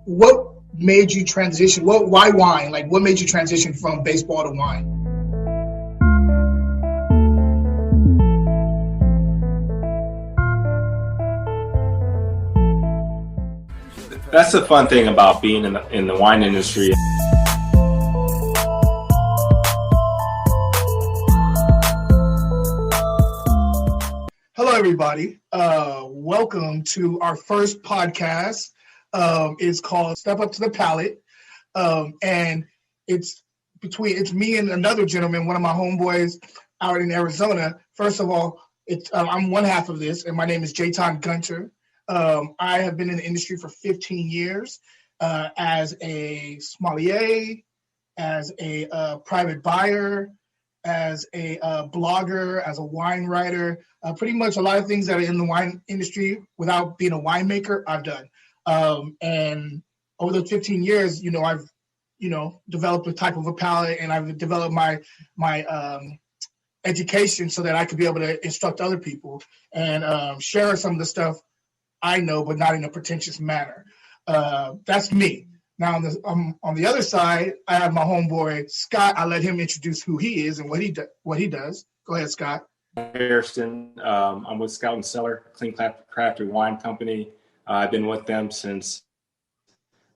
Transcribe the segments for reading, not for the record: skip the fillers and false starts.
what made you transition? Why wine? Like, what made you transition from baseball to wine? That's the fun thing about being in the wine industry. Hello, everybody. Welcome to our first podcast. It's called Up To The Palate. And it's me and another gentleman, one of my homeboys out in Arizona. First of all, I'm one half of this, and my name is Jayton Gunter. I have been in the industry for 15 years as a sommelier, as a private buyer, as a blogger, as a wine writer, pretty much a lot of things that are in the wine industry without being a winemaker, I've done. And over the 15 years, I've, developed a type of a palate, and I've developed my education so that I could be able to instruct other people and share some of the stuff I know, but not in a pretentious manner. That's me. Now, on the other side, I have my homeboy, Scott. I'll let him introduce who he is and what he does. Go ahead, Scott. Harrison. I'm with Scout and Cellar, Clean Crafted Wine Company. I've been with them since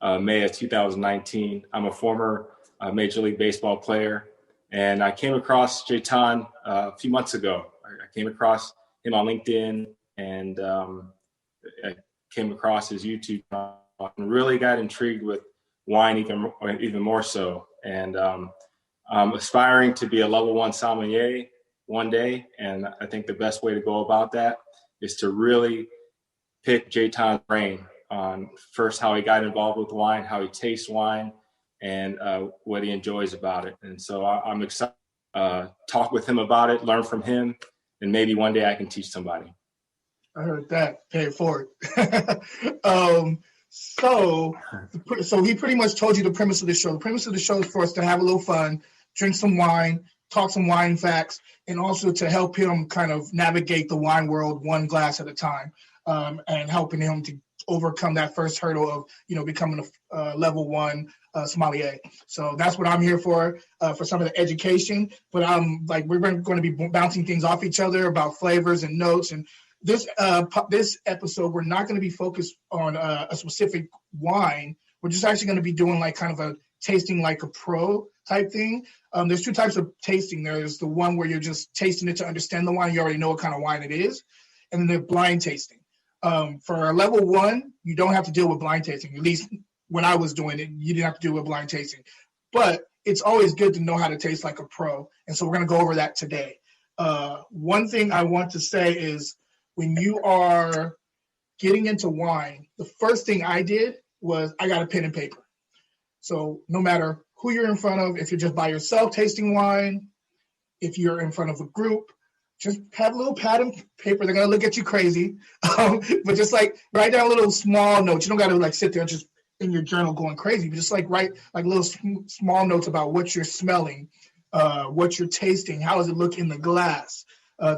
May of 2019. I'm a former Major League Baseball player, and I came across Jayton a few months ago. I came across him on LinkedIn, and I came across his YouTube channel and really got intrigued with wine even more so. And I'm aspiring to be a level 1 sommelier one day. And I think the best way to go about that is to really pick Jayton's brain on first how he got involved with wine, how he tastes wine, and what he enjoys about it. And so I'm excited to talk with him about it, learn from him, and maybe one day I can teach somebody. I heard that. Pay it forward. So he pretty much told you the premise of the show. The premise of the show is for us to have a little fun, drink some wine, talk some wine facts, and also to help him kind of navigate the wine world one glass at a time, and helping him to overcome that first hurdle of, becoming a level 1 sommelier. So that's what I'm here for some of the education. But we're going to be bouncing things off each other about flavors and notes. And this episode, we're not going to be focused on a specific wine. We're just actually going to be doing like kind of a tasting like a pro type thing. There's 2 types of tasting. There's the one where you're just tasting it to understand the wine. You already know what kind of wine it is. And then the blind tasting. For a level 1, you don't have to deal with blind tasting. At least when I was doing it, you didn't have to deal with blind tasting. But it's always good to know how to taste like a pro. And so we're going to go over that today. One thing I want to say is, when you are getting into wine, the first thing I did was I got a pen and paper. So no matter who you're in front of, if you're just by yourself tasting wine, if you're in front of a group, just have a little pad and paper. They're going to look at you crazy. But just write down little small notes. You don't got to sit there just in your journal going crazy. But just write little small notes about what you're smelling, what you're tasting, how does it look in the glass,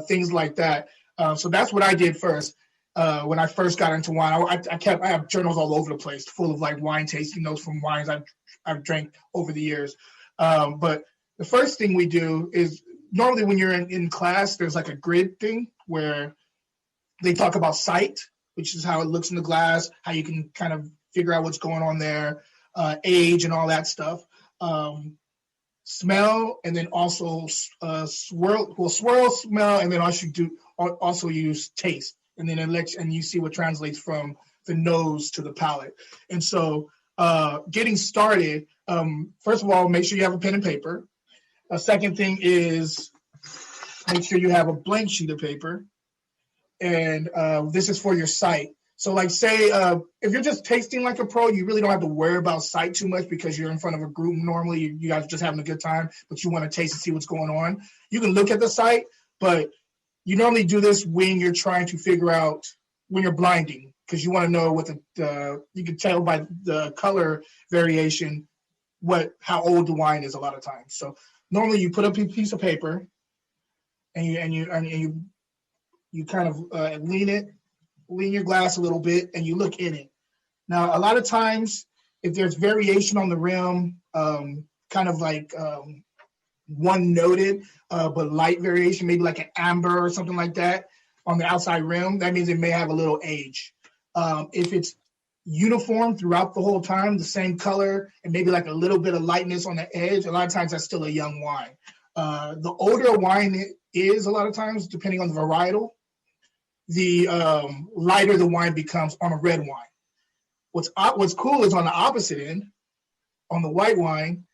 things like that. So that's what I did first when I first got into wine. I have journals all over the place full of wine tasting notes from wines I've drank over the years. But the first thing we do is, normally when you're in class, there's a grid thing where they talk about sight, which is how it looks in the glass, how you can kind of figure out what's going on there, age and all that stuff. Smell, and then also swirl, smell, and then also use taste, and then and you see what translates from the nose to the palate. And so getting started, first of all, make sure you have a pen and paper. A second thing is make sure you have a blank sheet of paper, and this is for your sight. So say if you're just tasting like a pro, you really don't have to worry about sight too much because you're in front of a group. Normally, you guys are just having a good time, but you want to taste and see what's going on. You can look at the sight, but you normally do this when you're trying to figure out, when you're blinding, because you want to know what you can tell by the color variation how old the wine is a lot of times. So normally you put up a piece of paper and you kind of lean your glass a little bit and you look in it. Now, a lot of times if there's variation on the rim, kind of like one noted, but light variation, maybe like an amber or something like that on the outside rim, that means it may have a little age. If it's uniform throughout the whole time, the same color, and maybe like a little bit of lightness on the edge, a lot of times that's still a young wine. The older a wine is, a lot of times, depending on the varietal, the lighter the wine becomes on a red wine. What's cool is on the opposite end, on the white wine,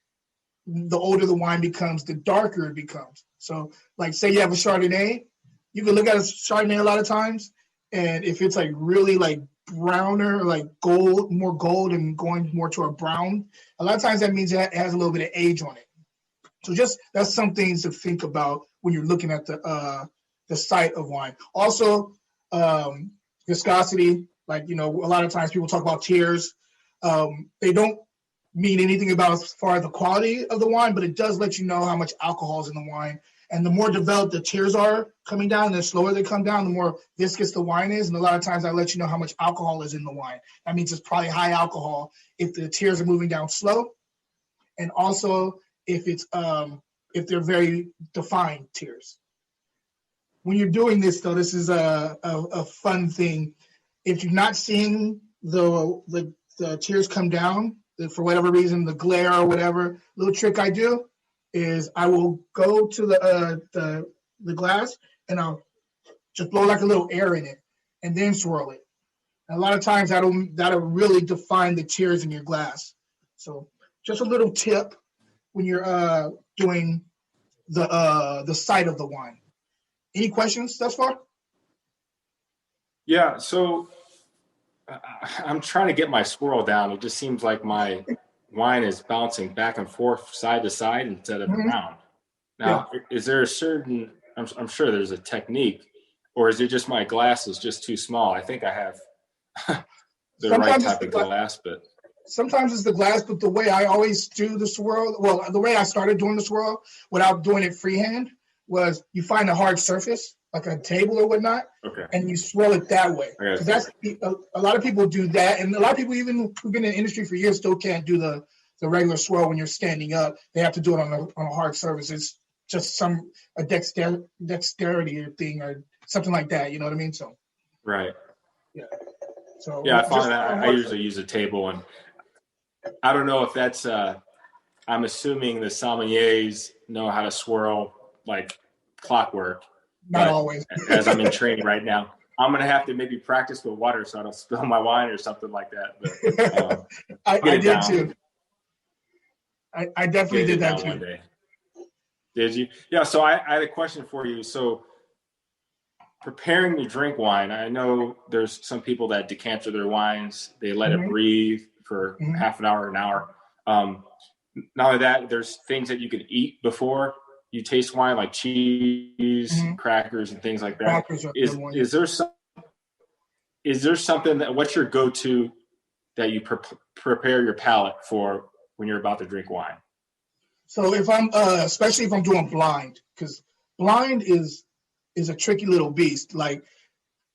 the older the wine becomes, the darker it becomes. So, like, say you have a Chardonnay, you can look at a Chardonnay a lot of times, and if it's like really like browner, like gold, more gold and going more to a brown, a lot of times that means it has a little bit of age on it. So just that's some things to think about when you're looking at the site of wine. Also, viscosity, like, a lot of times people talk about tears. They don't mean anything about as far as the quality of the wine, but it does let you know how much alcohol is in the wine. And the more developed the tears are coming down, the slower they come down, the more viscous the wine is. And a lot of times I let you know how much alcohol is in the wine. That means it's probably high alcohol if the tears are moving down slow. And also if they're very defined tears. When you're doing this, though, this is a fun thing. If you're not seeing the tears come down, for whatever reason, the glare or whatever, little trick I do is I will go to the glass and I'll just blow like a little air in it and then swirl it. And a lot of times that'll really define the tears in your glass. So just a little tip when you're doing the site of the wine. Any questions thus far? Yeah, so I'm trying to get my swirl down. It just seems like my wine is bouncing back and forth side to side instead of around. Now, Is there a certain, I'm sure there's a technique, or is it just my glass is just too small? I think I have the right type of glass, but sometimes it's the glass, but the way I always do the swirl, well, the way I started doing the swirl without doing it freehand was you find a hard surface, like a table or whatnot, and you swirl it that way. That's a lot of people do that, and a lot of people even who've been in the industry for years still can't do the regular swirl when you're standing up. They have to do it on a hard surface. It's just a dexterity thing or something like that. You know what I mean? So right. Yeah. So yeah, I find that I usually use a table, and I don't know if that's. I'm assuming the sommeliers know how to swirl like clockwork. Not always. As I'm in training right now, I'm going to have to maybe practice with water so I don't spill my wine or something like that. But, I did too. I definitely did that too. One day. Did you? Yeah. So I had a question for you. So preparing to drink wine, I know there's some people that decanter their wines. They let it breathe for half an hour, an hour. Not only that, there's things that you can eat before you taste wine, like cheese, crackers, and things like that. Is there something that, what's your go-to that you prepare your palate for when you're about to drink wine? So if I'm, especially if I'm doing blind, because blind is a tricky little beast. Like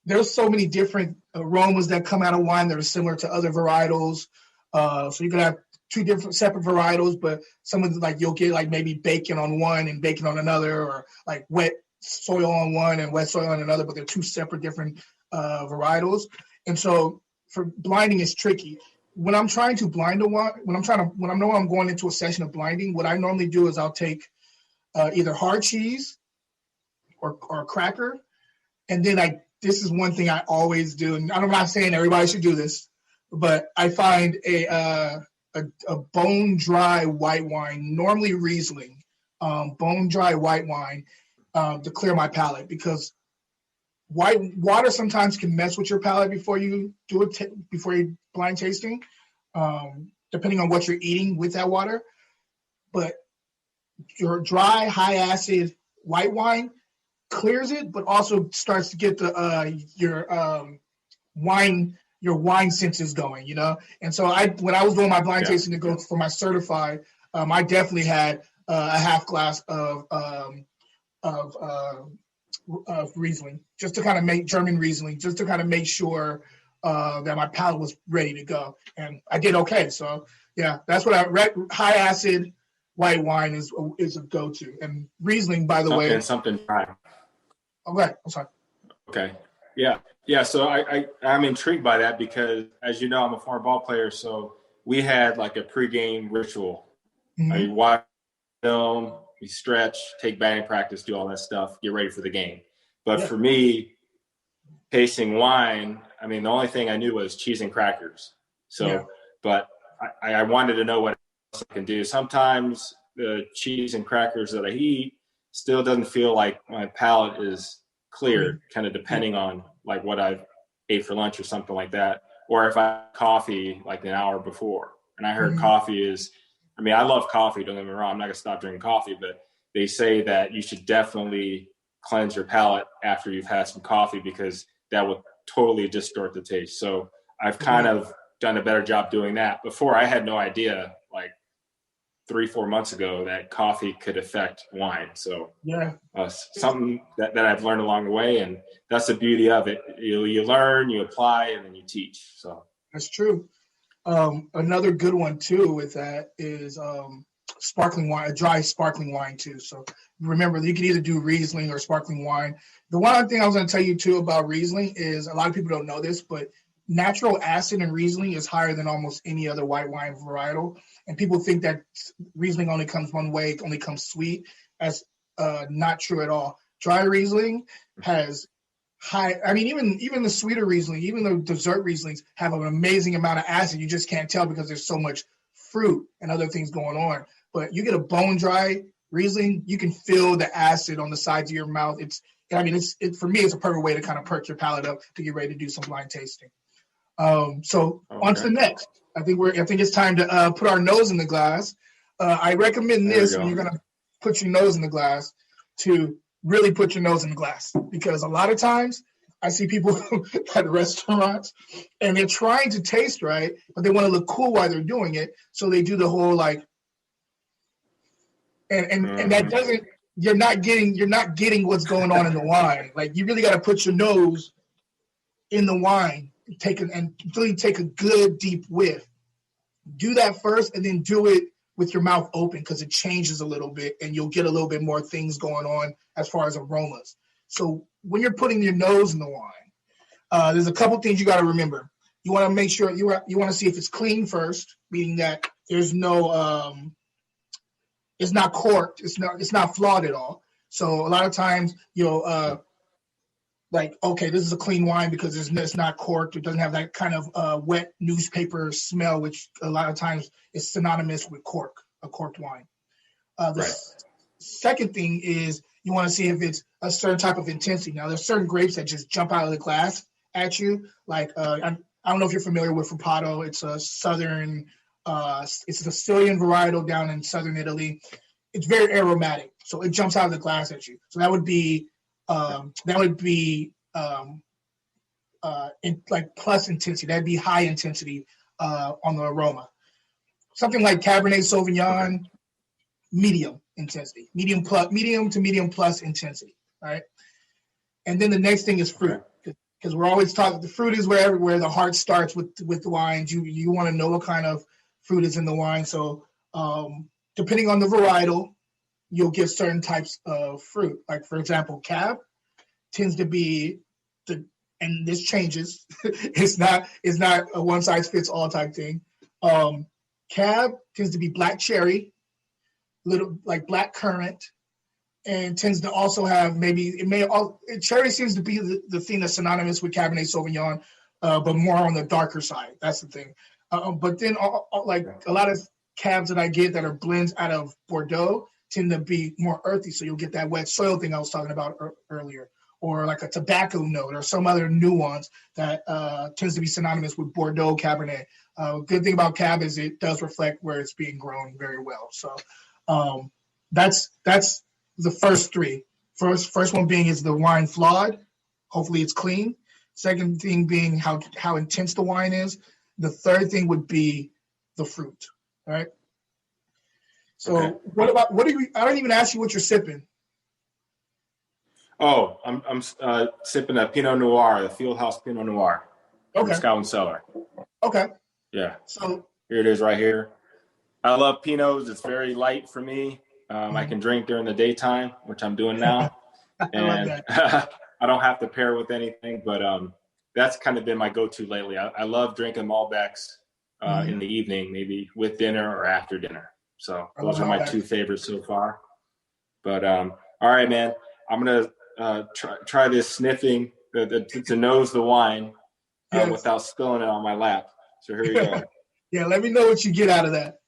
there's so many different aromas that come out of wine that are similar to other varietals. So you can have two different separate varietals, but some of the, like you'll get like maybe bacon on one and bacon on another, or like wet soil on one and wet soil on another, but they're two separate different varietals. And so for blinding is tricky. When I'm trying to blind a wine, when I know I'm going into a session of blinding, what I normally do is I'll take either hard cheese or a cracker, and then this is one thing I always do, and I'm not saying everybody should do this, but I find a bone dry white wine, normally Riesling, bone dry white wine, to clear my palate, because water sometimes can mess with your palate before you do it, before you blind tasting, depending on what you're eating with that water. But your dry, high acid white wine clears it, but also starts to get your wine senses going, you know? And so when I was doing my blind tasting to go for my certified, I definitely had a half glass of Riesling, just to kind of make German Riesling, just to kind of make sure that my palate was ready to go, and I did okay. So yeah, that's what I read. High acid white wine is a go-to, and Riesling, by the way. And something dry. Okay, I'm sorry. Okay, yeah. So I'm intrigued by that because, as you know, I'm a former ball player, so we had like a pregame ritual. Mm-hmm. You watch film, you stretch, take batting practice, do all that stuff, get ready for the game. But for me, tasting wine, I mean, the only thing I knew was cheese and crackers. So, but I wanted to know what else I can do. Sometimes the cheese and crackers that I eat still doesn't feel like my palate is clear, kind of depending on like what I've ate for lunch or something like that. Or if I have coffee like an hour before. And I heard coffee is, I mean, I love coffee, don't get me wrong. I'm not going to stop drinking coffee, but they say that you should definitely cleanse your palate after you've had some coffee because that will totally distort the taste. So I've kind of done a better job doing that. Before, I had no idea, like 3-4 months ago, that coffee could affect wine. So something that I've learned along the way, and that's the beauty of it. You learn, you apply, and then you teach. So that's true. Another good one too with that is sparkling wine, a dry sparkling wine too. So remember, you can either do Riesling or sparkling wine. The one thing I was going to tell you too about Riesling is a lot of people don't know this, but natural acid in Riesling is higher than almost any other white wine varietal. And people think that Riesling only comes one way, only comes sweet. That's not true at all. Dry Riesling has high, I mean, even the sweeter Riesling, even the dessert Rieslings have an amazing amount of acid. You just can't tell because there's so much fruit and other things going on. But you get a bone dry Riesling, you can feel the acid on the sides of your mouth. For me, it's a perfect way to kind of perk your palate up to get ready to do some blind tasting. On to the next. I think it's time to put our nose in the glass. I recommend this when you're going to put your nose in the glass to really put your nose in the glass, because a lot of times I see people at restaurants and they're trying to taste right, but they want to look cool while they're doing it. So they do the whole like, and that doesn't, you're not getting what's going on in the wine. Like you really got to put your nose in the wine, really take a good deep whiff. Do that first and then do it with your mouth open because it changes a little bit and you'll get a little bit more things going on as far as aromas. So when you're putting your nose in the wine, there's a couple things you got to remember. You want to make sure you want to see if it's clean first, meaning that there's no, it's not corked, it's not flawed at all. So a lot of times you'll like, okay, this is a clean wine because it's not corked. It doesn't have that kind of wet newspaper smell, which a lot of times is synonymous with a corked wine. The second thing is you want to see if it's a certain type of intensity. Now, there's certain grapes that just jump out of the glass at you. Like, I don't know if you're familiar with Frappato. It's a southern, it's a Sicilian varietal down in southern Italy. It's very aromatic, so it jumps out of the glass at you. So that would be like plus intensity. That'd be high intensity on the aroma. Something like Cabernet Sauvignon, medium intensity, medium to medium plus intensity. Right, and then the next thing is fruit, because we're always talking. The fruit is where the heart starts with the wines. You want to know what kind of fruit is in the wine. So depending on the varietal, you'll get certain types of fruit. Like for example, Cab tends to be and this changes. it's not a one size fits all type thing. Cab tends to be black cherry, little like black currant, and tends to also have cherry seems to be the thing that's synonymous with Cabernet Sauvignon, but more on the darker side. That's the thing. But then like a lot of cabs that I get that are blends out of Bordeaux tend to be more earthy, so you'll get that wet soil thing I was talking about earlier, or like a tobacco note or some other nuance that tends to be synonymous with Bordeaux Cabernet. Good thing about Cab is it does reflect where it's being grown very well. So that's the first three. First one being, is the wine flawed? Hopefully it's clean. Second thing being how intense the wine is. The third thing would be the fruit. All right. So what do you? I don't even ask you what you're sipping. Oh, I'm sipping a Pinot Noir, the Fieldhouse Pinot Noir. from Scout and Cellar. Okay. Yeah. So here it is right here. I love Pinots. It's very light for me. I can drink during the daytime, which I'm doing now. And love that. I don't have to pair with anything, but that's kind of been my go-to lately. I love drinking Malbecs in the evening, maybe with dinner or after dinner. So those are my two favorites so far. But all right, man, I'm going to try this sniffing to nose the wine without spilling it on my lap. So here we go. Yeah, let me know what you get out of that.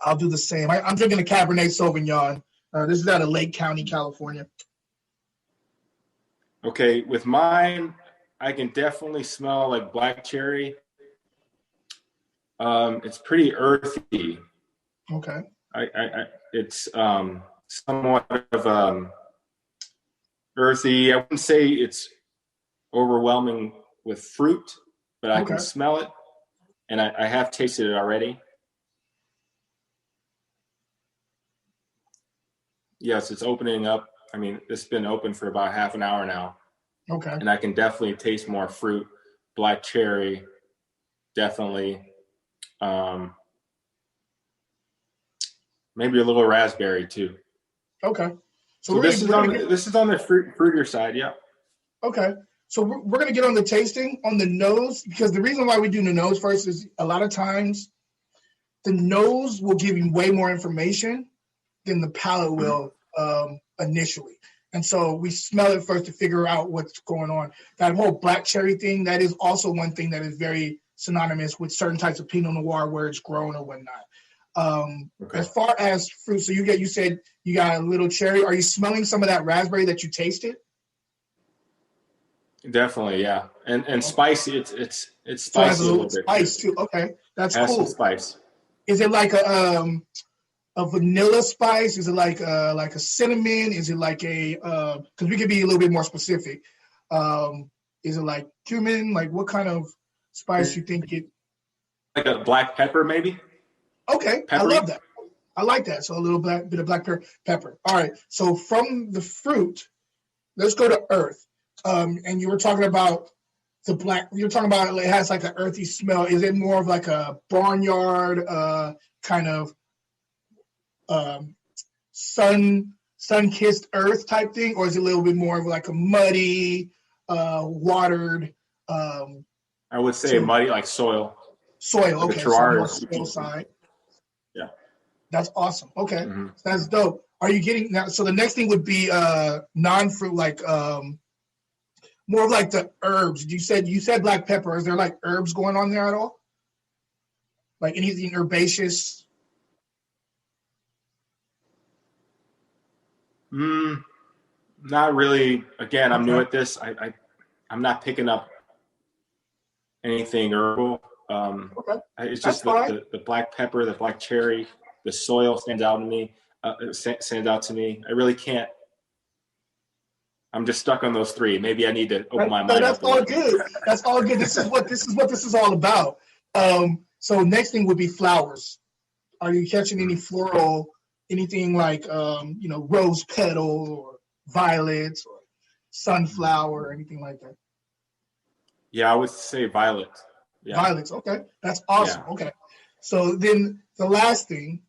I'll do the same. I'm drinking a Cabernet Sauvignon. This is out of Lake County, California. Okay, with mine, I can definitely smell like black cherry. It's pretty earthy. Okay. It's somewhat of earthy. I wouldn't say it's overwhelming with fruit, but I can smell it, and I have tasted it already. Yes, it's opening up. I mean, it's been open for about half an hour now. Okay. And I can definitely taste more fruit, black cherry, definitely. Maybe a little raspberry too. Okay. So this is on the fruitier side, yeah. Okay. So we're going to get on the tasting on the nose, because the reason why we do the nose first is a lot of times the nose will give you way more information than the palate will initially. And so we smell it first to figure out what's going on. That whole black cherry thing, that is also one thing that is very synonymous with certain types of Pinot Noir where it's grown or whatnot. As far as fruit, so you said you got a little cherry. Are you smelling some of that raspberry that you tasted? Definitely, yeah. And spicy, it's spicy so it has a little bit spice too. Okay, that's has cool. Some spice. Is it like a vanilla spice? Is it like a cinnamon? Is it like because we could be a little bit more specific. Is it like cumin? Like what kind of spice you think it? Like a black pepper, maybe. Okay, peppery? I love that. I like that. So a little bit of black pepper. All right. So from the fruit, let's go to earth. And you were talking about the black. You're talking about it has like an earthy smell. Is it more of like a barnyard kind of sun-kissed earth type thing, or is it a little bit more of like a muddy, watered? I would say muddy, like soil. Soil. Like okay. Soil side. Yeah. That's awesome. Okay. That's dope. Are you getting now? So the next thing would be non-fruit, like more of like the herbs. You said black pepper. Is there like herbs going on there at all? Like anything herbaceous? Not really. Again, I'm new at this. I'm not picking up anything herbal. It's just the black pepper, the black cherry, the soil stands out to me. I really can't. I'm just stuck on those three. Maybe I need to open my mind. That's all good. That's all good. This is what this is all about. So next thing would be flowers. Are you catching any floral, anything like rose petal or violets or sunflower or anything like that? Yeah, I would say violet. Yeah. Violets. Okay, that's awesome. Yeah. Okay, so then the last thing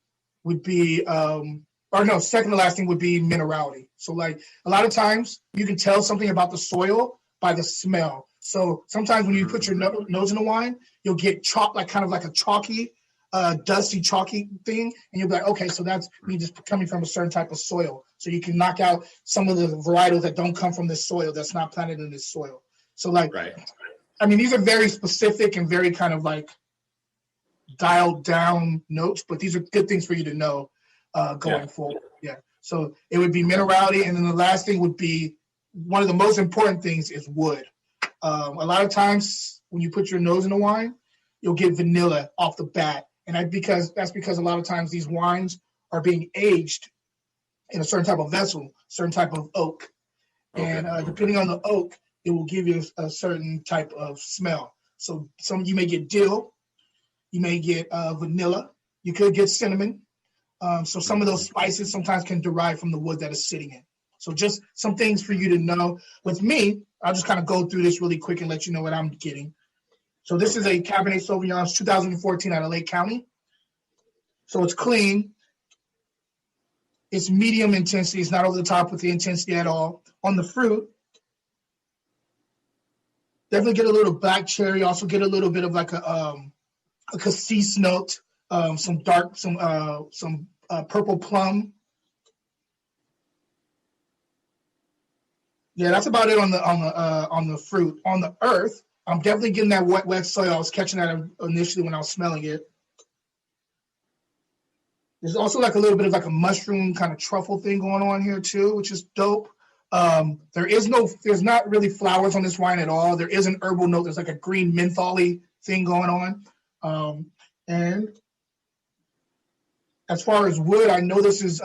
would be, second to last thing would be minerality. So like a lot of times you can tell something about the soil by the smell. So sometimes when you put your nose in the wine, you'll get kind of like a chalky, dusty, chalky thing, and you'll be like, okay, so that's me just coming from a certain type of soil. So you can knock out some of the varietals that don't come from this soil, that's not planted in this soil. So like, I mean, these are very specific and very kind of like dialed down notes, but these are good things for you to know going forward. Yeah. So it would be minerality. And then the last thing would be, one of the most important things is wood. A lot of times when you put your nose in a wine, you'll get vanilla off the bat. And that's because a lot of times these wines are being aged in a certain type of vessel, certain type of oak. And depending on the oak, it will give you a certain type of smell. So you may get dill, you may get vanilla, you could get cinnamon. So some of those spices sometimes can derive from the wood that is sitting in. So just some things for you to know. With me, I'll just kind of go through this really quick and let you know what I'm getting. So this is a Cabernet Sauvignon 2014 out of Lake County. So it's clean. It's medium intensity. It's not over the top with the intensity at all. On the fruit, definitely get a little black cherry. Also get a little bit of like a cassis note, some purple plum. Yeah, that's about it on the fruit. On the earth, I'm definitely getting that wet soil. I was catching that initially when I was smelling it. There's also like a little bit of like a mushroom kind of truffle thing going on here too, which is dope. There's not really flowers on this wine at all. There is an herbal note. There's like a green mentholy thing going on. And as far as wood, I know this is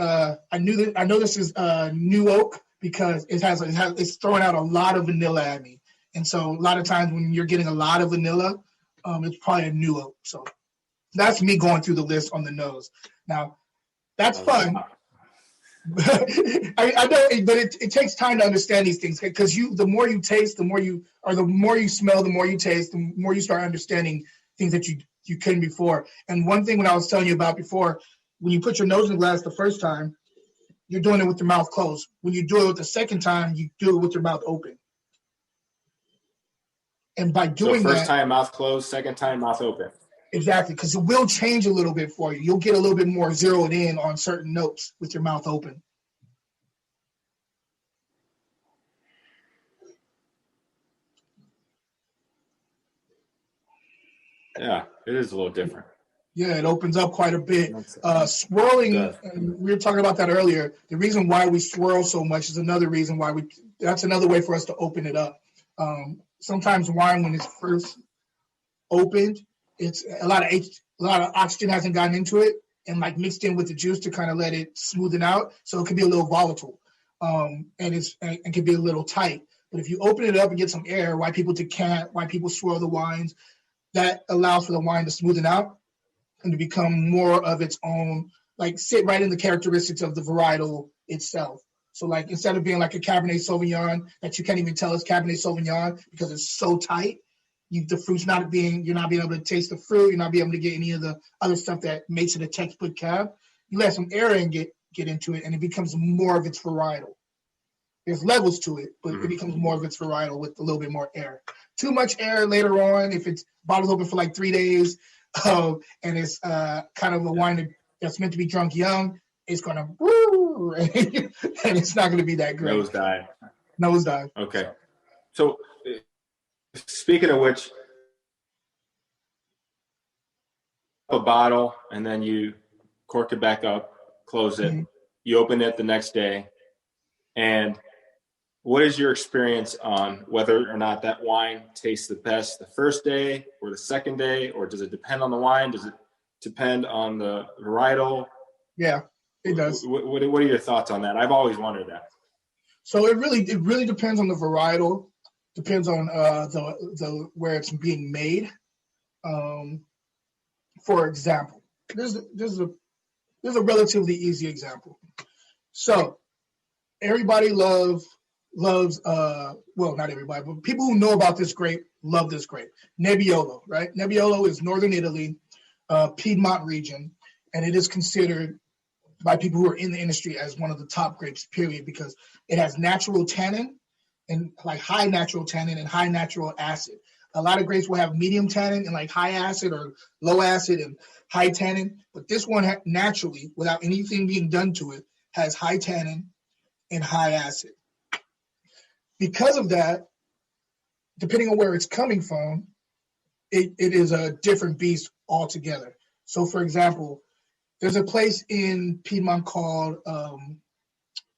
new oak because it's throwing out a lot of vanilla at me. And so a lot of times when you're getting a lot of vanilla, it's probably a new oak. So that's me going through the list on the nose. Now, that's fun. I know, but it takes time to understand these things because the more you taste, the more you smell, the more you taste, the more you start understanding things that you couldn't before. And one thing when I was telling you about before, when you put your nose in the glass the first time, you're doing it with your mouth closed. When you do it the second time, you do it with your mouth open. And by doing first time mouth closed, second time mouth open. Exactly, because it will change a little bit for you. You'll get a little bit more zeroed in on certain notes with your mouth open. Yeah, it is a little different. Yeah, it opens up quite a bit. Swirling, and we were talking about that earlier. The reason why we swirl so much is another reason why that's another way for us to open it up. Sometimes wine, when it's first opened, it's a lot of oxygen hasn't gotten into it and like mixed in with the juice to kind of let it smoothen out. So it can be a little volatile, and it can be a little tight. But if you open it up and get some air, why people decant, why people swirl the wines, that allows for the wine to smoothen out and to become more of its own, like sit right in the characteristics of the varietal itself. So like instead of being like a Cabernet Sauvignon that you can't even tell it's Cabernet Sauvignon because it's so tight, the fruit's you're not being able to taste the fruit, you're not being able to get any of the other stuff that makes it a textbook cab. You let some air in, get into it, and it becomes more of its varietal. There's levels to it, but it becomes more of its varietal with a little bit more air. Too much air later on, if it's bottles open for like 3 days, and it's kind of a wine that's meant to be drunk young, it's gonna woo, and it's not gonna be that great. Nosedive. Okay. So speaking of which, a bottle and then you cork it back up, close it. Mm-hmm. You open it the next day, and what is your experience on whether or not that wine tastes the best the first day or the second day, or does it depend on the wine? Does it depend on the varietal? Yeah, it does. What are your thoughts on that? I've always wondered that. So it really depends on the varietal. Depends on the where it's being made. For example, there's a relatively easy example. So everybody loves well, not everybody, but people who know about this grape love this grape. Nebbiolo, right? Nebbiolo is northern Italy, Piedmont region, and it is considered by people who are in the industry as one of the top grapes, period, because it has natural tannin and like high natural tannin and high natural acid. A lot of grapes will have medium tannin and like high acid or low acid and high tannin, but this one naturally, without anything being done to it, has high tannin and high acid. Because of that, depending on where it's coming from, it is a different beast altogether. So, for example, there's a place in Piedmont called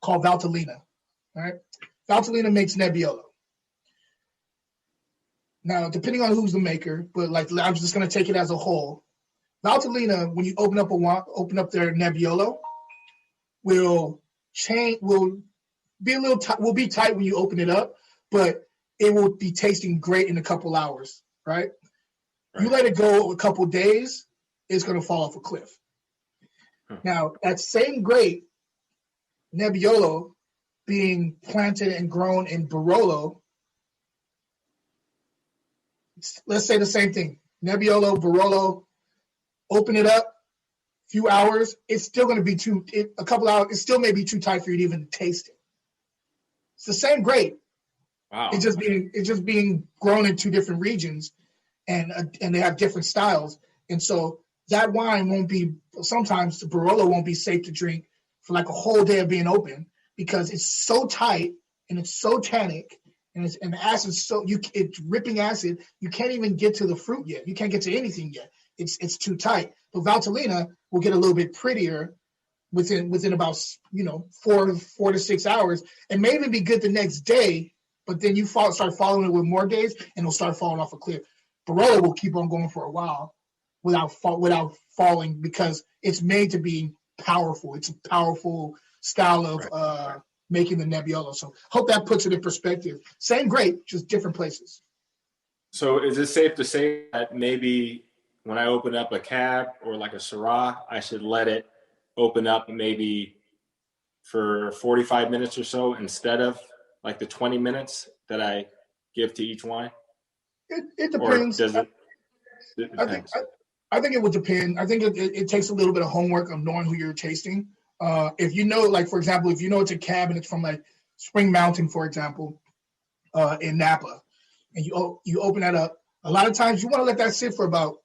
Valtellina, right? Valtellina makes Nebbiolo. Now, depending on who's the maker, but like I'm just going to take it as a whole. Valtellina, when you open up their Nebbiolo, will be tight when you open it up, but it will be tasting great in a couple hours, right? You let it go a couple days, it's going to fall off a cliff. Now, that same grape, Nebbiolo, being planted and grown in Barolo, let's say the same thing. Nebbiolo, Barolo, open it up, few hours, it's still going to be a couple hours, it still may be too tight for you to even taste it. It's the same grape. Wow. It's just being grown in two different regions, and they have different styles. And so that wine won't be, sometimes the Barolo won't be safe to drink for like a whole day of being open because it's so tight and it's so tannic and the acid's it's ripping acid. You can't even get to the fruit yet. You can't get to anything yet. It's too tight. But Valtellina will get a little bit prettier within about 4 to 6 hours, and may even be good the next day. But then you start following it with more days, and it'll start falling off a cliff. Barolo will keep on going for a while without falling because it's made to be powerful. It's a powerful style of making the Nebbiolo. So hope that puts it in perspective. Same grape, just different places. So is it safe to say that maybe when I open up a Cab or like a Syrah, I should let it open up maybe for 45 minutes or so instead of like the 20 minutes that I give to each wine? It depends. Or does it depends? I think it would depend. I think it takes a little bit of homework of knowing who you're tasting. If you know, like, for example, if you know it's a Cab and it's from like Spring Mountain, for example, in Napa, and you open that up, a lot of times you want to let that sit for about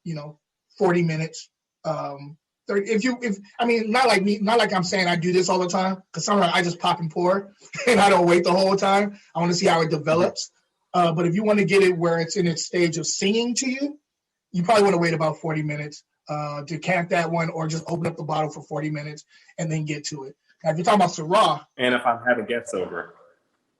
40 minutes. 30, not like I'm saying I do this all the time, because sometimes I just pop and pour and I don't wait the whole time. I want to see how it develops. But if you want to get it where it's in its stage of singing to you, you probably want to wait about 40 minutes, decant that one, or just open up the bottle for 40 minutes and then get to it. Now, if you're talking about Syrah. And if I'm having guests over.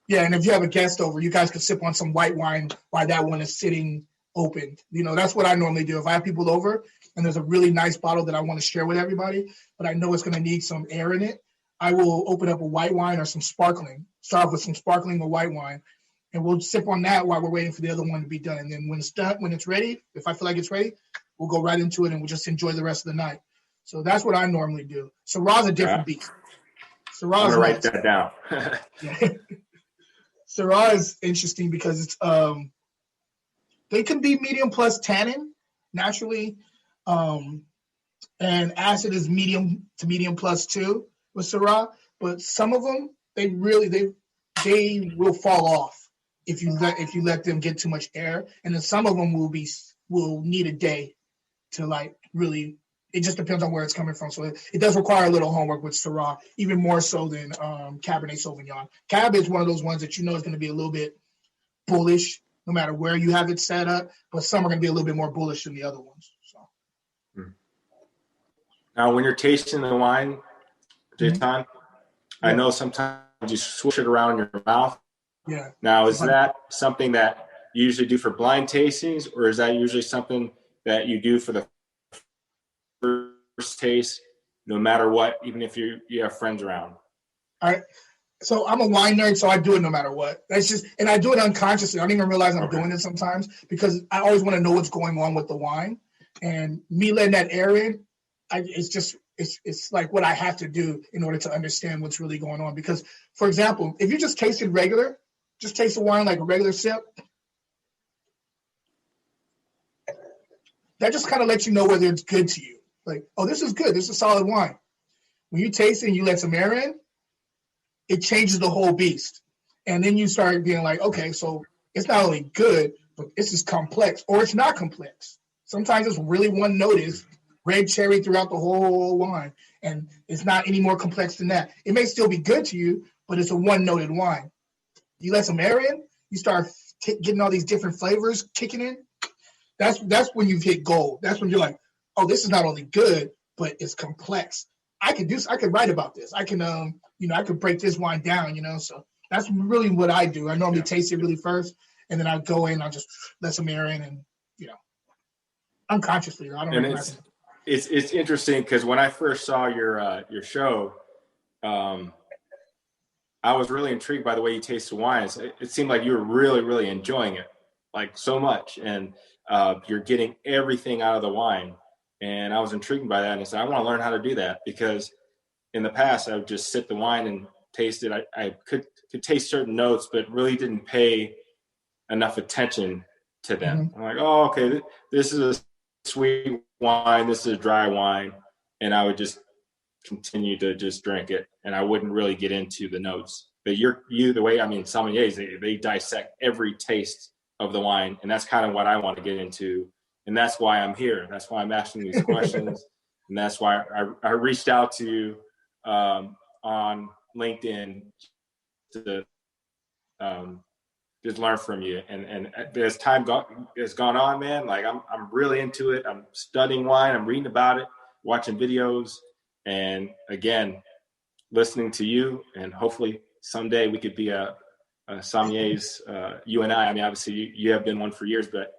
Yeah, and if you have a guest over, you guys could sip on some white wine while that one is sitting opened. That's what I normally do. If I have people over and there's a really nice bottle that I want to share with everybody, but I know it's going to need some air in it, I will open up a white wine or some sparkling. Start off with some sparkling or white wine, and we'll sip on that while we're waiting for the other one to be done. And then when it's done, when it's ready, if I feel like it's ready, we'll go right into it and we'll just enjoy the rest of the night. So that's what I normally do. Syrah's a different beast. I'm going to write that down. Syrah is interesting because it's they can be medium plus tannin naturally, and acid is medium to medium plus too with Syrah. But some of them they will fall off if you let them get too much air, and then some of them will need a day to like really. It just depends on where it's coming from. So it does require a little homework with Syrah, even more so than Cabernet Sauvignon. Cab is one of those ones that is going to be a little bit bullish, no matter where you have it set up, but some are going to be a little bit more bullish than the other ones. So. Now, when you're tasting the wine, Jayton, I know sometimes you swish it around in your mouth. Yeah. Now, is that something that you usually do for blind tastings, or is that usually something that you do for the first taste, no matter what, even if you have friends around? All right. So I'm a wine nerd, so I do it no matter what. And I do it unconsciously. I don't even realize I'm doing it sometimes because I always want to know what's going on with the wine. And me letting that air in, it's like what I have to do in order to understand what's really going on. Because, for example, if you just taste a wine like a regular sip, that just kind of lets you know whether it's good to you. Like, oh, this is good. This is a solid wine. When you taste it and you let some air in, it changes the whole beast. And then you start being like, okay, so it's not only good, but this is complex, or it's not complex. Sometimes it's really one note is red cherry throughout the whole wine, and it's not any more complex than that. It may still be good to you, but it's a one-noted wine. You let some air in, you start getting all these different flavors kicking in. That's when you've hit gold. That's when you're like, oh, this is not only good, but it's complex. I could write about this. I can, I could break this wine down, So that's really what I do. I normally taste it really first, and then I go in, I'll just let some air in, and unconsciously. I don't. And it's interesting because when I first saw your show, I was really intrigued by the way you taste the wines. It seemed like you were really, really enjoying it, like so much, and you're getting everything out of the wine. And I was intrigued by that, and I said, I want to learn how to do that, because in the past I would just sip the wine and taste it. I could taste certain notes, but really didn't pay enough attention to them. I'm like, oh, okay, this is a sweet wine. This is a dry wine. And I would just continue to just drink it. And I wouldn't really get into the notes. But the way, sommeliers, they dissect every taste of the wine. And that's kind of what I want to get into. And that's why I'm here. That's why I'm asking these questions. And that's why I reached out to you on LinkedIn to just learn from you. And as time has gone on, man, like I'm really into it. I'm studying wine. I'm reading about it, watching videos, and again, listening to you. And hopefully someday we could be a sommeliers, you and I. Obviously you have been one for years, but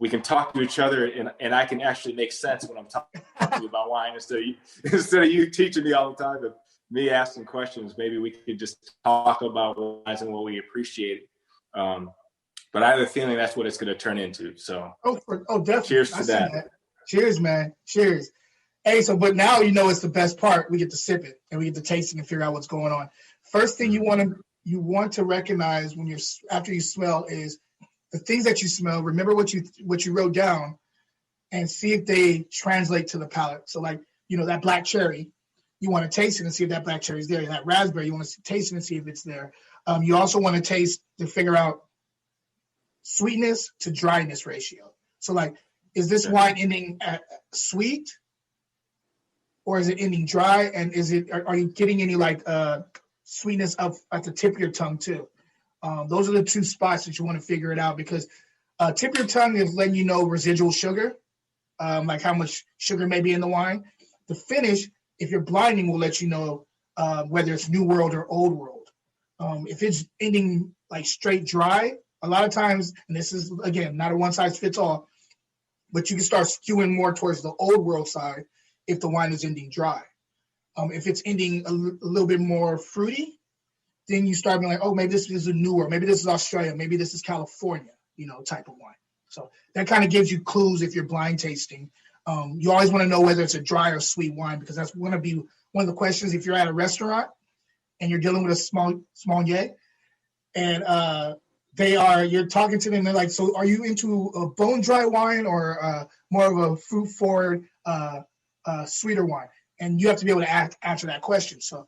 we can talk to each other, and I can actually make sense when I'm talking to you about wine instead of you teaching me all the time and me asking questions. Maybe we could just talk about wines and what we appreciate. But I have a feeling that's what it's going to turn into. So, definitely. Cheers to that. Cheers, man. Cheers. Hey, but now it's the best part. We get to sip it and we get to taste it and figure out what's going on. First thing you want to recognize after you smell is the things that you smell. Remember what you wrote down, and see if they translate to the palate. So, like that black cherry, you want to taste it and see if that black cherry is there. And that raspberry, you want to taste it and see if it's there. You also want to taste to figure out sweetness to dryness ratio. So, like, is this wine ending at sweet, or is it ending dry? And are you getting any sweetness up at the tip of your tongue too? Those are the two spots that you want to figure it out, because tip of your tongue is letting you know residual sugar, like how much sugar may be in the wine. The finish, if you're blinding, will let you know whether it's New World or Old World. If it's ending like straight dry, a lot of times, and this is, again, not a one-size-fits-all, but you can start skewing more towards the Old World side if the wine is ending dry. If it's ending a little bit more fruity, then you start being like, oh, maybe this is a New World, maybe this is Australia, maybe this is California, type of wine. So that kind of gives you clues if you're blind tasting. You always want to know whether it's a dry or sweet wine, because that's going to be one of the questions if you're at a restaurant and you're dealing with a sommelier, and you're talking to them, they're like, so are you into a bone dry wine or more of a fruit forward, sweeter wine? And you have to be able to answer that question. So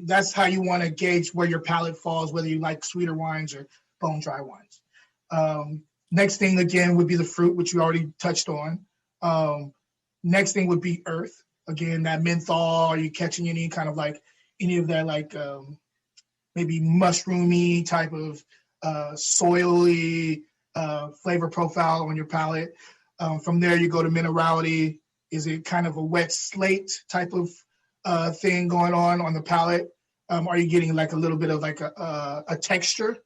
that's how you want to gauge where your palate falls, whether you like sweeter wines or bone dry wines. Next thing, again, would be the fruit, which we already touched on. Next thing would be earth. Again, that menthol. Are you catching any kind of any of that maybe mushroomy type of soily flavor profile on your palate? From there, you go to minerality. Is it kind of a wet slate type of thing going on the palate? Are you getting a little bit of a texture?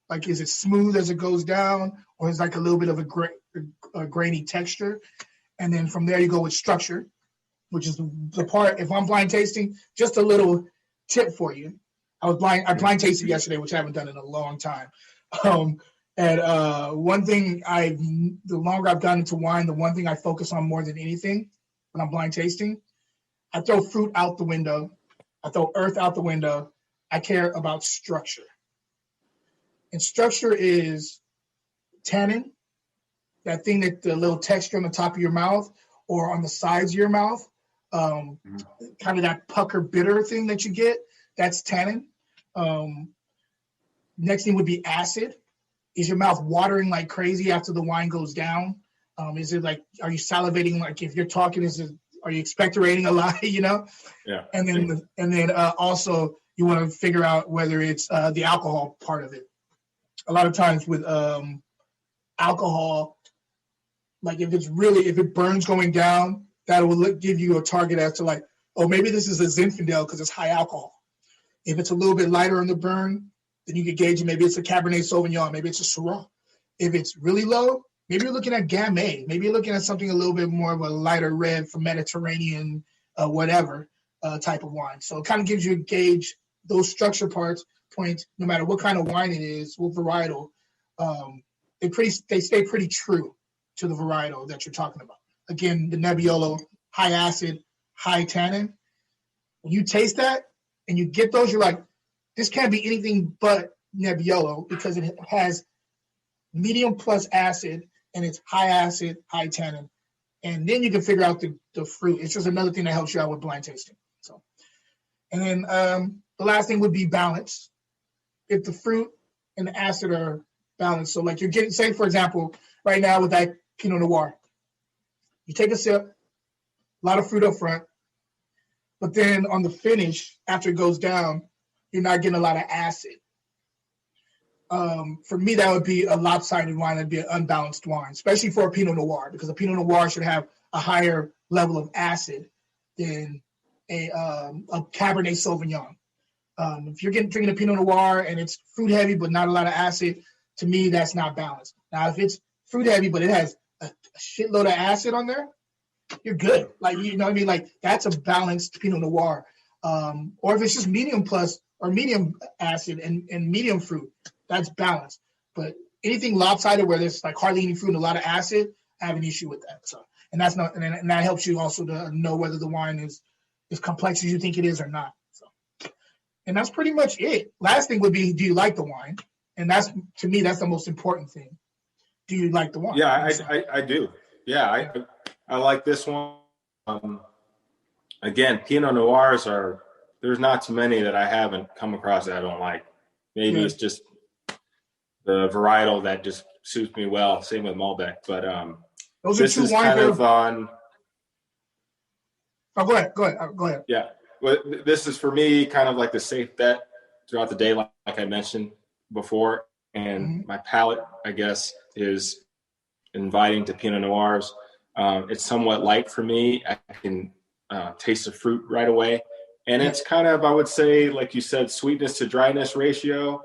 Like, is it smooth as it goes down, or is a little bit of a grainy texture? And then from there you go with structure, which is the part, if I'm blind tasting, just a little tip for you. I blind tasted yesterday, which I haven't done in a long time. One thing the longer I've gotten into wine, the one thing I focus on more than anything when I'm blind tasting, I throw fruit out the window. I throw earth out the window. I care about structure. And structure is tannin, that thing, that the little texture on the top of your mouth or on the sides of your mouth, kind of that pucker bitter thing that you get, that's tannin. Next thing would be acid. Is your mouth watering like crazy after the wine goes down? Is it are you salivating? Like, if you're talking, are you expectorating a lot? Yeah. And then also you want to figure out whether it's the alcohol part of it. A lot of times with alcohol, if it burns going down, that will give you a target as to maybe this is a Zinfandel because it's high alcohol. If it's a little bit lighter on the burn, then you can gauge it. Maybe it's a Cabernet Sauvignon. Maybe it's a Syrah. If it's really low, maybe you're looking at Gamay. Maybe you're looking at something a little bit more of a lighter red from Mediterranean, whatever type of wine. So it kind of gives you a gauge, those structure points, no matter what kind of wine it is, what varietal, they stay pretty true to the varietal that you're talking about. Again, the Nebbiolo, high acid, high tannin. When you taste that and you get those, you're like, this can't be anything but Nebbiolo, because it has medium plus acid and it's high acid, high tannin. And then you can figure out the fruit. It's just another thing that helps you out with blind tasting. So, and then the last thing would be balance. If the fruit and the acid are balanced, so like you're getting, say for example, right now with that Pinot Noir, you take a sip, a lot of fruit up front, but then on the finish, after it goes down, you're not getting a lot of acid. For me, that would be a lopsided wine. That'd be an unbalanced wine, especially for a Pinot Noir, because a Pinot Noir should have a higher level of acid than a Cabernet Sauvignon. If you're drinking a Pinot Noir and it's fruit heavy but not a lot of acid, to me, that's not balanced. Now, if it's fruit heavy but it has a shitload of acid on there, you're good. Like, you know what I mean? Like, that's a balanced Pinot Noir. Or if it's just medium plus or medium acid and medium fruit, that's balanced. But anything lopsided where there's like hardly any fruit and a lot of acid, I have an issue with that. So, and that's not, and that helps you also to know whether the wine is as complex as you think it is or not. So, and that's pretty much it. Last thing would be, do you like the wine? And that's, to me, that's the most important thing. Do you like the wine? Yeah, I do. Yeah, I like this one. Again, Pinot Noirs there's not too many that I haven't come across that I don't like. Maybe it's just the varietal that just suits me well. Same with Malbec, but those are two wines kind of on. Oh, go ahead. Yeah, well, this is for me kind of like the safe bet throughout the day, like I mentioned before, and my palate, I guess, is inviting to Pinot Noirs. It's somewhat light for me. I can taste the fruit right away. And it's kind of, I would say, like you said, sweetness to dryness ratio.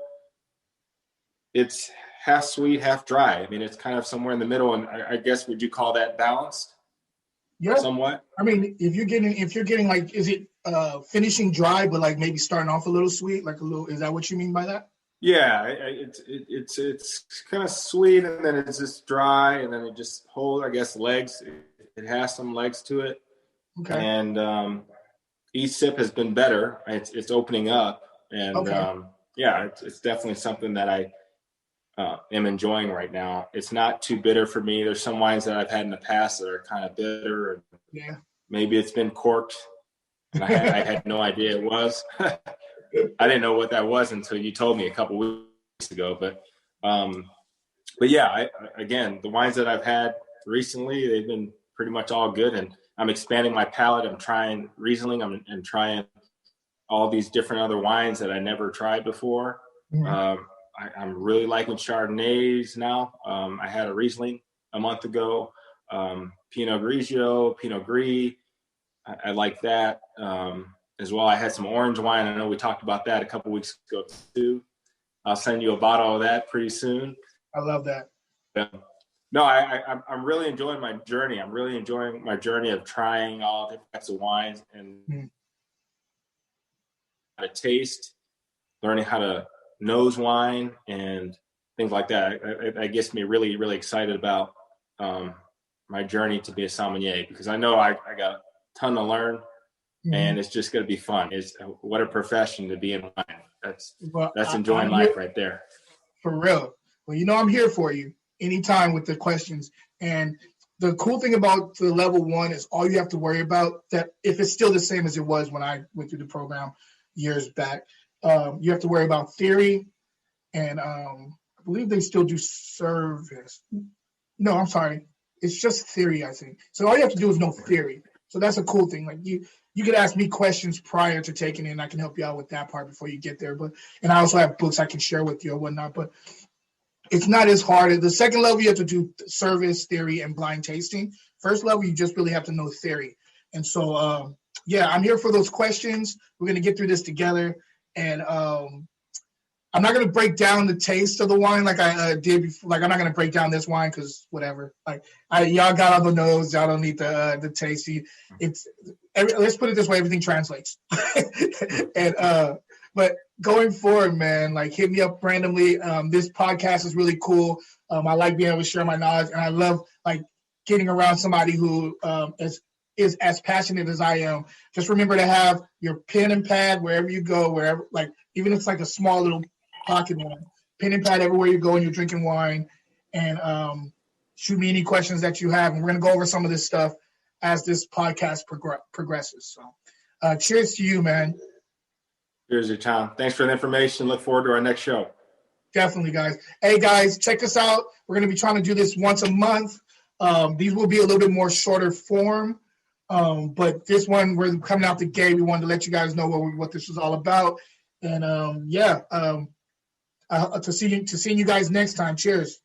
It's half sweet, half dry. I mean, it's kind of somewhere in the middle. And I guess, would you call that balanced? Yeah. Somewhat. I mean, if you're getting like, is it finishing dry, but like maybe starting off a little sweet, like a little, is that what you mean by that? Yeah, it's kind of sweet, and then it's just dry, and then it just holds, I guess, legs. It has some legs to it. Okay. And each sip has been better. It's opening up, and it's definitely something that I am enjoying right now. It's not too bitter for me. There's some wines that I've had in the past that are kind of bitter. Yeah. Maybe it's been corked, and I had no idea it was. I didn't know what that was until you told me a couple weeks ago. But yeah, again, the wines that I've had recently, they've been pretty much all good, and I'm expanding my palate. I'm trying Riesling. I'm trying all these different other wines that I never tried before. Mm-hmm. I'm really liking Chardonnays now. I had a Riesling a month ago, Pinot Grigio, Pinot Gris. I like that. As well, I had some orange wine. I know we talked about that a couple weeks ago too. I'll send you a bottle of that pretty soon. I love that. Yeah. No, I'm really enjoying my journey. I'm really enjoying my journey of trying all different types of wines and how to taste, learning how to nose wine and things like that. It gets me really, really excited about my journey to be a sommelier, because I know I got a ton to learn. And it's just going to be fun. What a profession to be in wine. That's enjoying life right there. For real. Well, I'm here for you anytime with the questions. And the cool thing about the level 1 is all you have to worry about, that if it's still the same as it was when I went through the program years back, you have to worry about theory. And I believe they still do service. No, I'm sorry. It's just theory, I think. So all you have to do is know theory. So that's a cool thing. Like you could ask me questions prior to taking it, and I can help you out with that part before you get there. And I also have books I can share with you or whatnot. But it's not as hard. The second level, you have to do service, theory, and blind tasting. First level, you just really have to know theory. And so, I'm here for those questions. We're going to get through this together. And I'm not going to break down the taste of the wine like I did before. Like, I'm not going to break down this wine because whatever. Like, y'all got on the nose. Y'all don't need the taste. Let's put it this way. Everything translates. And but going forward, man, like, hit me up randomly. This podcast is really cool. I like being able to share my knowledge, and I love like getting around somebody who is as passionate as I am. Just remember to have your pen and pad wherever you go, wherever, like, even if it's like a small little pocket one, pen and pad everywhere you go and you're drinking wine, and shoot me any questions that you have, and we're going to go over some of this stuff as this podcast progresses. So cheers to you, man. Cheers, your time. Thanks for the information. Look forward to our next show. Definitely, guys. Hey, guys, check us out. We're going to be trying to do this once a month. These will be a little bit more shorter form. But this one, we're coming out the gate. We wanted to let you guys know what this was all about. And to see you guys next time. Cheers.